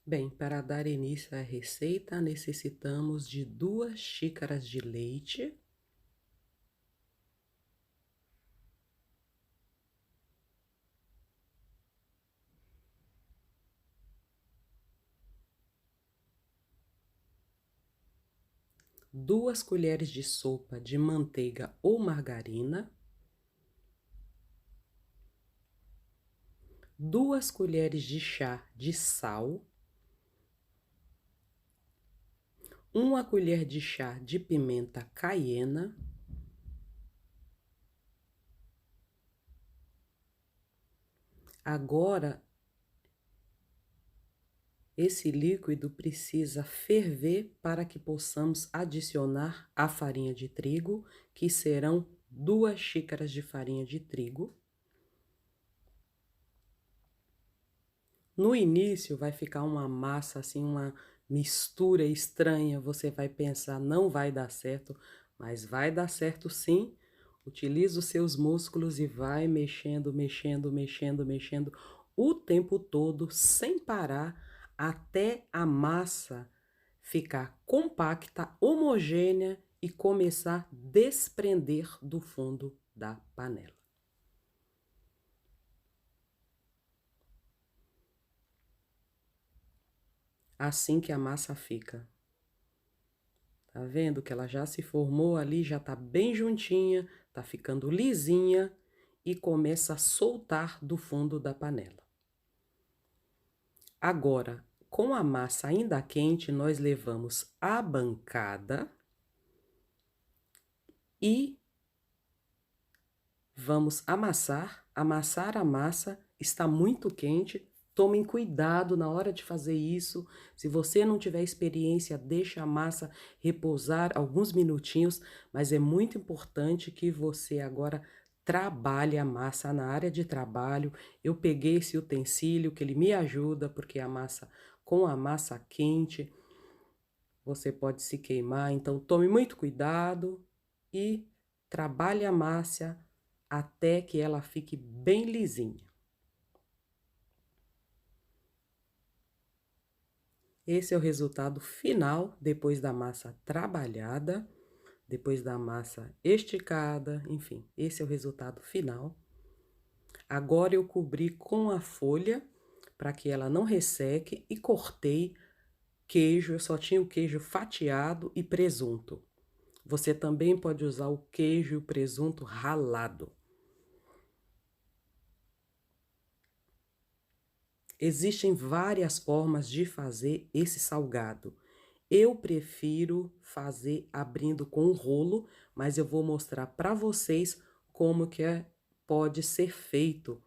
Bem, para dar início à receita, necessitamos de 2 xícaras de leite, 2 colheres de sopa de manteiga ou margarina, 2 colheres de chá de sal, 1 colher de chá de pimenta caiena, agora esse líquido precisa ferver para que possamos adicionar a farinha de trigo, que serão 2 xícaras de farinha de trigo. No início vai ficar uma massa assim, uma mistura estranha, você vai pensar, não vai dar certo, mas vai dar certo sim. Utiliza os seus músculos e vai mexendo, mexendo, mexendo, mexendo o tempo todo, sem parar, até a massa ficar compacta, homogênea e começar a desprender do fundo da panela. Assim que a massa fica. Tá vendo que ela já se formou ali, já tá bem juntinha, tá ficando lisinha e começa a soltar do fundo da panela. Agora, com a massa ainda quente, nós levamos a bancada e vamos amassar. Amassar a massa está muito quente. Tomem cuidado na hora de fazer isso. Se você não tiver experiência, deixa a massa repousar alguns minutinhos, mas é muito importante que você agora trabalhe a massa na área de trabalho. Eu peguei esse utensílio que ele me ajuda, porque a massa, com a massa quente, você pode se queimar. Então, tome muito cuidado e trabalhe a massa até que ela fique bem lisinha. Esse é o resultado final depois da massa trabalhada, depois da massa esticada, enfim, esse é o resultado final. Agora eu cobri com a folha para que ela não resseque e cortei queijo, eu só tinha o queijo fatiado e presunto. Você também pode usar o queijo e o presunto ralado. Existem várias formas de fazer esse salgado. Eu prefiro fazer abrindo com um rolo, mas eu vou mostrar para vocês como pode ser feito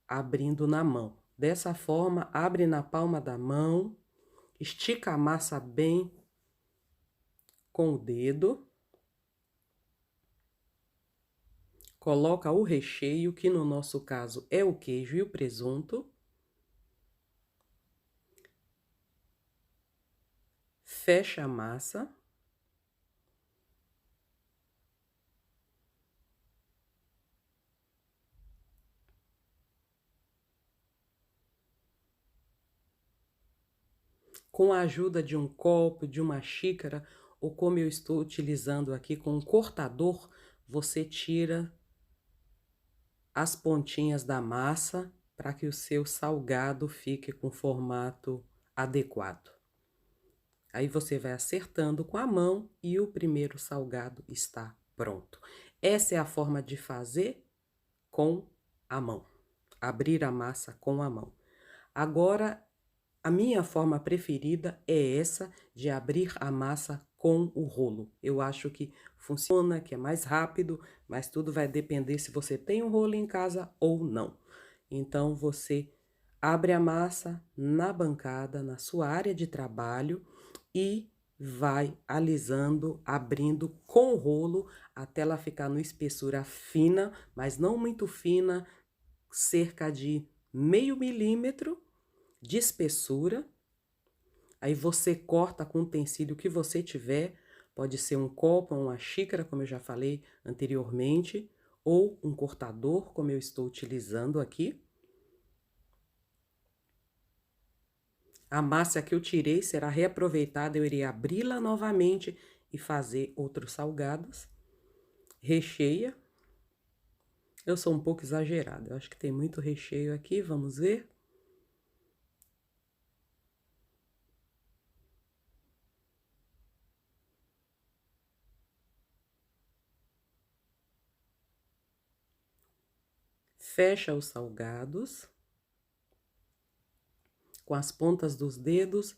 abrindo na mão. Dessa forma, abre na palma da mão, estica a massa bem com o dedo, coloca o recheio, que no nosso caso é o queijo e o presunto, fecha a massa. Com a ajuda de um copo, de uma xícara, ou como eu estou utilizando aqui com um cortador, você tira as pontinhas da massa para que o seu salgado fique com formato adequado. Aí você vai acertando com a mão e o primeiro salgado está pronto. Essa é a forma de fazer com a mão, abrir a massa com a mão. Agora, a minha forma preferida é essa de abrir a massa com o rolo. Eu acho que funciona, que é mais rápido, mas tudo vai depender se você tem um rolo em casa ou não. Então, você abre a massa na bancada, na sua área de trabalho e vai alisando, abrindo com o rolo até ela ficar numa espessura fina, mas não muito fina, cerca de meio milímetro de espessura. Aí você corta com o utensílio que você tiver, pode ser um copo, uma xícara, como eu já falei anteriormente, ou um cortador, como eu estou utilizando aqui. A massa que eu tirei será reaproveitada, eu irei abri-la novamente e fazer outros salgados. Recheia. Eu sou um pouco exagerada, eu acho que tem muito recheio aqui, vamos ver. Fecha os salgados com as pontas dos dedos.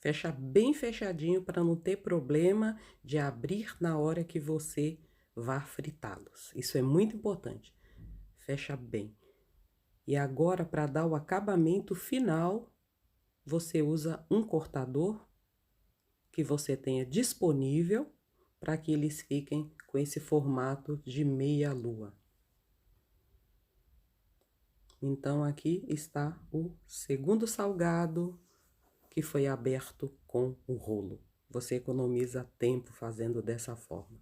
Fecha bem fechadinho para não ter problema de abrir na hora que você vá fritá-los. Isso é muito importante. Fecha bem. E agora, para dar o acabamento final, você usa um cortador que você tenha disponível para que eles fiquem com esse formato de meia lua. Então, aqui está o segundo salgado que foi aberto com o rolo. Você economiza tempo fazendo dessa forma.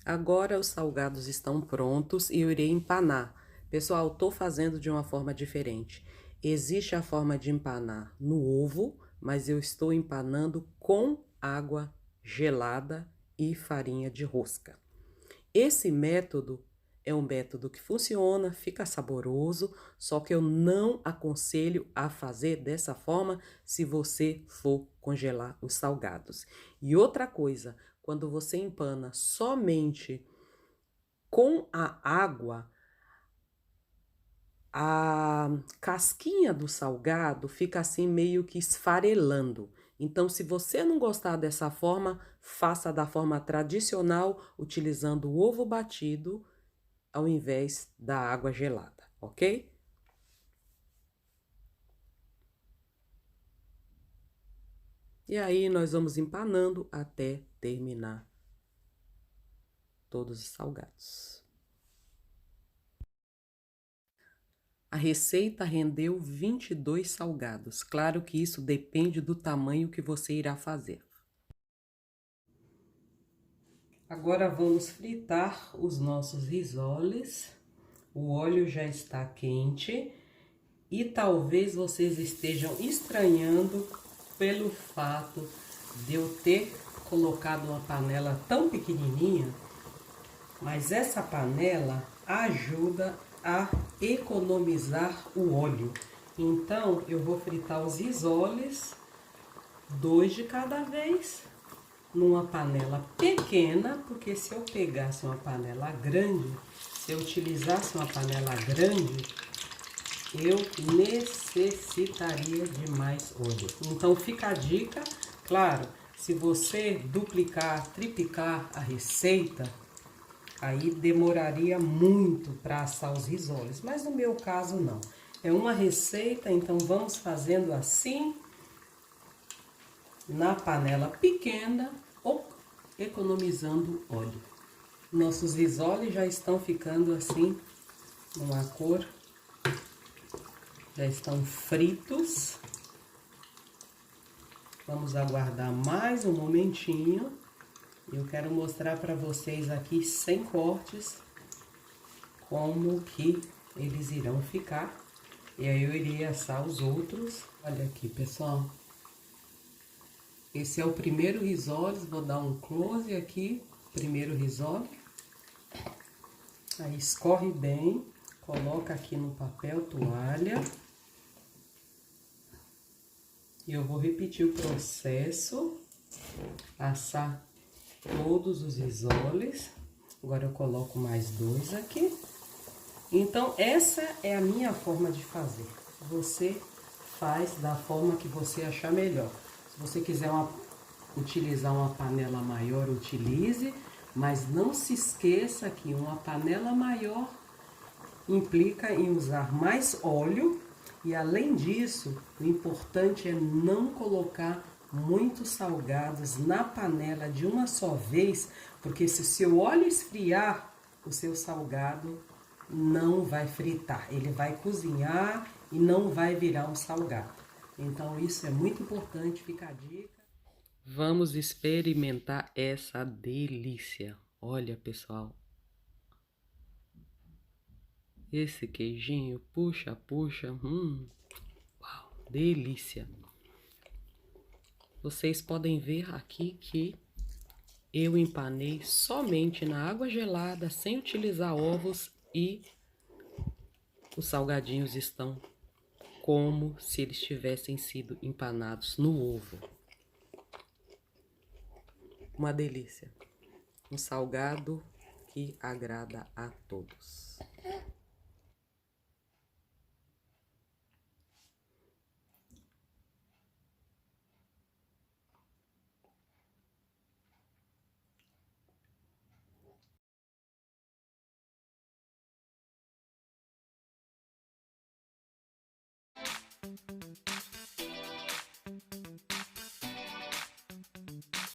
Agora os salgados estão prontos e eu irei empanar. Pessoal, estou fazendo de uma forma diferente. Existe a forma de empanar no ovo, mas eu estou empanando com água gelada e farinha de rosca. Esse método é um método que funciona, fica saboroso, só que eu não aconselho a fazer dessa forma se você for congelar os salgados. E outra coisa, quando você empana somente com a água, a casquinha do salgado fica assim meio que esfarelando. Então, se você não gostar dessa forma, faça da forma tradicional, utilizando o ovo batido ao invés da água gelada, ok? E aí, nós vamos empanando até terminar todos os salgados. A receita rendeu 22 salgados. Claro que isso depende do tamanho que você irá fazer. Agora vamos fritar os nossos risoles. O óleo já está quente e talvez vocês estejam estranhando pelo fato de eu ter colocado uma panela tão pequenininha, mas essa panela ajuda a economizar o óleo. Então, eu vou fritar os risoles, 2 de cada vez, numa panela pequena, porque se eu pegasse uma panela grande, se eu utilizasse uma panela grande, eu necessitaria de mais óleo. Então, fica a dica, claro, se você duplicar, triplicar a receita, aí demoraria muito para assar os risoles, mas no meu caso não. É uma receita, então vamos fazendo assim, na panela pequena, ou economizando óleo. Nossos risoles já estão ficando assim, numa cor, já estão fritos. Vamos aguardar mais um momentinho. Eu quero mostrar para vocês aqui, sem cortes, como que eles irão ficar. E aí eu irei assar os outros. Olha aqui, pessoal. Esse é o primeiro risoles, vou dar um close aqui, primeiro risole. Aí escorre bem, coloca aqui no papel toalha. E eu vou repetir o processo, assar todos os risoles. Agora eu coloco mais 2 aqui. Então, essa é a minha forma de fazer. Você faz da forma que você achar melhor. Se você quiser utilizar uma panela maior, utilize. Mas não se esqueça que uma panela maior implica em usar mais óleo e, além disso, o importante é não colocar muitos salgados na panela de uma só vez, porque se seu óleo esfriar, o seu salgado não vai fritar, ele vai cozinhar e não vai virar um salgado. Então isso é muito importante, fica a dica. Vamos experimentar essa delícia. Olha, pessoal, esse queijinho, puxa, puxa, uau, delícia. Vocês podem ver aqui que eu empanei somente na água gelada, sem utilizar ovos, e os salgadinhos estão como se eles tivessem sido empanados no ovo. Uma delícia. Um salgado que agrada a todos.